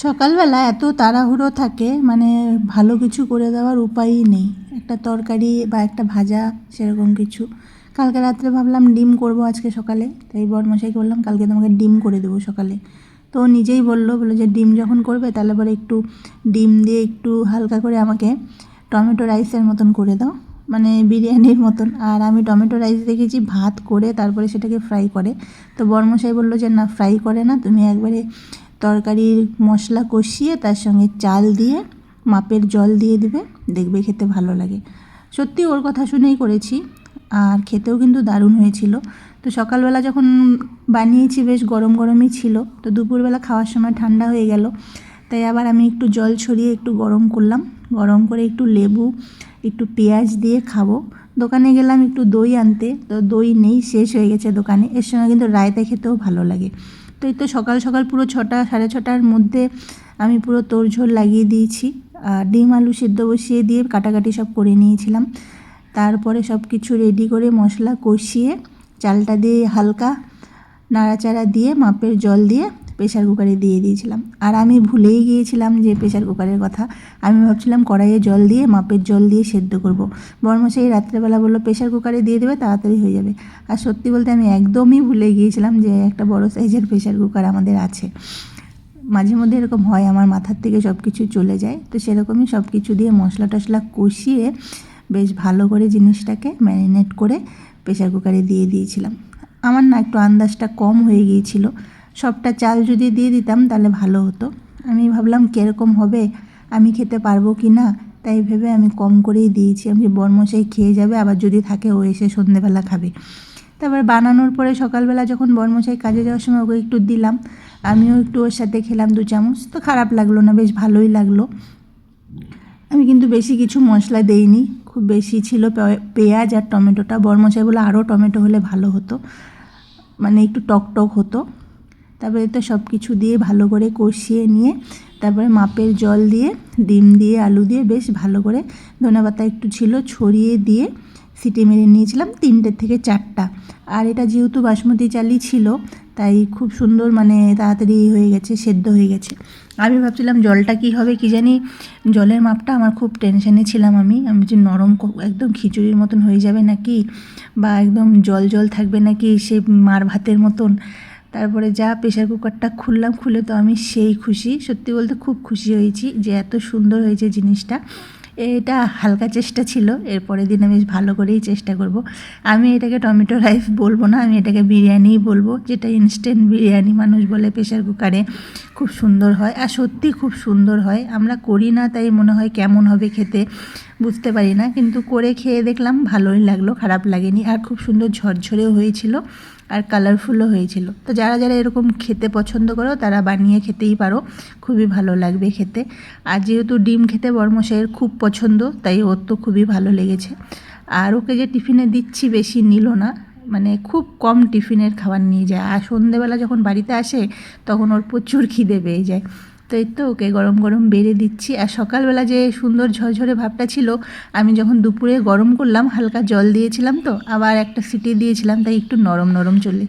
সকালবেলা এত তাড়াহুড়ো থাকে, মানে ভালো কিছু করে দেওয়ার উপায়ই নেই। একটা তরকারি বা একটা ভাজা সেরকম কিছু। কালকে রাত্রে ভাবলাম ডিম করব আজকে সকালে, তাই বরমশাইকে বললাম কালকে তোমাকে ডিম করে দেবো সকালে। তো ও নিজেই বললো যে ডিম যখন করবে তাহলে পরে একটু ডিম দিয়ে একটু হালকা করে আমাকে টমেটো রাইসের মতন করে দাও, মানে বিরিয়ানির মতন। আর আমি টমেটো রাইস দেখেছি ভাত করে তারপরে সেটাকে ফ্রাই করে। তো বরমশাই বললো যে না, ফ্রাই করে না, তুমি একবারে তরকারির মশলা কষিয়ে তার সঙ্গে চাল দিয়ে মাপের জল দিয়ে দেবে, দেখবে খেতে ভালো লাগে। সত্যি ওর কথা শুনেই করেছি, আর খেতেও কিন্তু দারুণ হয়েছিল। তো সকালবেলা যখন বানিয়েছি বেশ গরম গরমই ছিল, তো দুপুরবেলা খাওয়ার সময় ঠান্ডা হয়ে গেল, তাই আবার আমি একটু জল ছড়িয়ে একটু গরম করলাম। গরম করে একটু লেবু একটু পেঁয়াজ দিয়ে খাবো। দোকানে গেলাম একটু দই আনতে, তো দই নেই, শেষ হয়ে গেছে দোকানে। এর সঙ্গে কিন্তু রায়তা খেতেও ভালো লাগে। তো এই তো সকাল সকাল পুরো 6টা সাড়ে 6টার মধ্যে আমি পুরো তোড়ঝোড় লাগিয়ে দিয়েছি। ডিম আলু সিদ্ধ বসিয়ে দিয়ে কাটাকাটি সব করে নিয়েছিলাম। তারপরে সব কিছু রেডি করে মশলা কষিয়ে চালটা দিয়ে হালকা নাড়াচাড়া দিয়ে মাপের জল দিয়ে প্রেশার কুকারে দিয়ে দিয়েছিলাম। আর আমি ভুলেই গিয়েছিলাম যে প্রেশার কুকারের কথা। আমি ভাবছিলাম কড়াইয়ে জল দিয়ে মাপের জল দিয়ে সেদ্ধ করব। বরমশাই রাত্রেবেলা বললো প্রেশার কুকারে দিয়ে দেবে, তাড়াতাড়ি হয়ে যাবে। আর সত্যি বলতে আমি একদমই ভুলে গিয়েছিলাম যে একটা বড় সাইজের প্রেশার কুকার আমাদের আছে। মাঝে মধ্যে এরকম হয়, আমার মাথার থেকে সব কিছু চলে যায়। তো সেরকমই সব কিছু দিয়ে মশলা টশলা কষিয়ে বেশ ভালো করে জিনিসটাকে ম্যারিনেট করে প্রেশার কুকারে দিয়ে দিয়েছিলাম। আমার না একটু আন্দাজটা কম হয়ে গিয়েছিল, সবটা চাল যদি দিয়ে দিতাম তাহলে ভালো হতো। আমি ভাবলাম কীরকম হবে, আমি খেতে পারবো কি না, তাই ভেবে আমি কম করেই দিয়েছি। আমি বরমশাই খেয়ে যাবে, আবার যদি থাকে ও এসে সন্ধেবেলা খাবে। তারপর বানানোর পরে সকালবেলা যখন বরমশাই কাজে যাওয়ার সময় ওকে একটু দিলাম, আমিও একটু ওর সাথে খেলাম 2 চামচ। তো খারাপ লাগলো না, বেশ ভালোই লাগলো। আমি কিন্তু বেশি কিছু মশলা দেইনি, খুব বেশি ছিল পেঁয়াজ আর টমেটোটা। বরমশাই বলে আরও টমেটো হলে ভালো হতো, মানে একটু টক টক হতো। তারপরে তো সব কিছু দিয়ে ভালো করে কষিয়ে নিয়ে তারপরে মাপের জল দিয়ে ডিম দিয়ে আলু দিয়ে বেশ ভালো করে ধনেপাতা একটু ছিল ছড়িয়ে দিয়ে সিটি মেরে নিয়েছিলাম 3টে থেকে 4টা। আর এটা যেহেতু বাসমতি চালই ছিল তাই খুব সুন্দর, মানে তাড়াতাড়ি হয়ে গেছে, সেদ্ধ হয়ে গেছে। আমি ভাবছিলাম জলটা কি হবে কি জানি, জলের মাপটা আমার খুব টেনশনে ছিলাম। আমি যে নরম একদম খিচুড়ির মতন হয়ে যাবে নাকি, বা একদম জল জল থাকবে নাকি, সে মার ভাতের মতন। তারপরে যা প্রেশার কুকারটা খুললাম, খুলে তো আমি সেই খুশি, সত্যি বলতে খুব খুশি হয়েছি যে এত সুন্দর হয়েছে জিনিসটা। এটা হালকা চেষ্টা ছিল, এরপরের দিন আমি ভালো করেই চেষ্টা করব। আমি এটাকে টমেটো রাইস বলবো না, আমি এটাকে বিরিয়ানিই বলবো, যেটা ইনস্ট্যান্ট বিরিয়ানি মানুষ বলে প্রেশার কুকারে। খুব সুন্দর হয়, আর সত্যি খুব সুন্দর হয়। আমরা করি না তাই মনে হয় কেমন হবে খেতে, বুঝতে পারি না, কিন্তু করে খেয়ে দেখলাম ভালোই লাগলো, খারাপ লাগেনি। আর খুব সুন্দর ঝরঝরেও হয়েছিল আর কালারফুলও হয়েছিল। তো যারা যারা এরকম খেতে পছন্দ করো তারা বানিয়ে খেতেই পারো, খুবই ভালো লাগবে খেতে। আর যেহেতু ডিম খেতে বরমশাইয়ের খুব পছন্দ, তাই ওর তো খুবই ভালো লেগেছে। আর ওকে যে টিফিনে দিচ্ছি বেশি নিল না, মানে খুব কম টিফিনের খাবার নিয়ে যায়। আর সন্ধেবেলা যখন বাড়িতে আসে তখন ওর প্রচুর খিদে পেয়ে যায়। তো এই তো ওকে গরম গরম বেড়ে দিচ্ছি। আর সকালবেলা যে সুন্দর ঝরঝরে ভাবটা ছিল, আমি যখন দুপুরে গরম করলাম হালকা জল দিয়েছিলাম, তো আবার একটা সিটি দিয়েছিলাম, তাই একটু নরম নরম চলে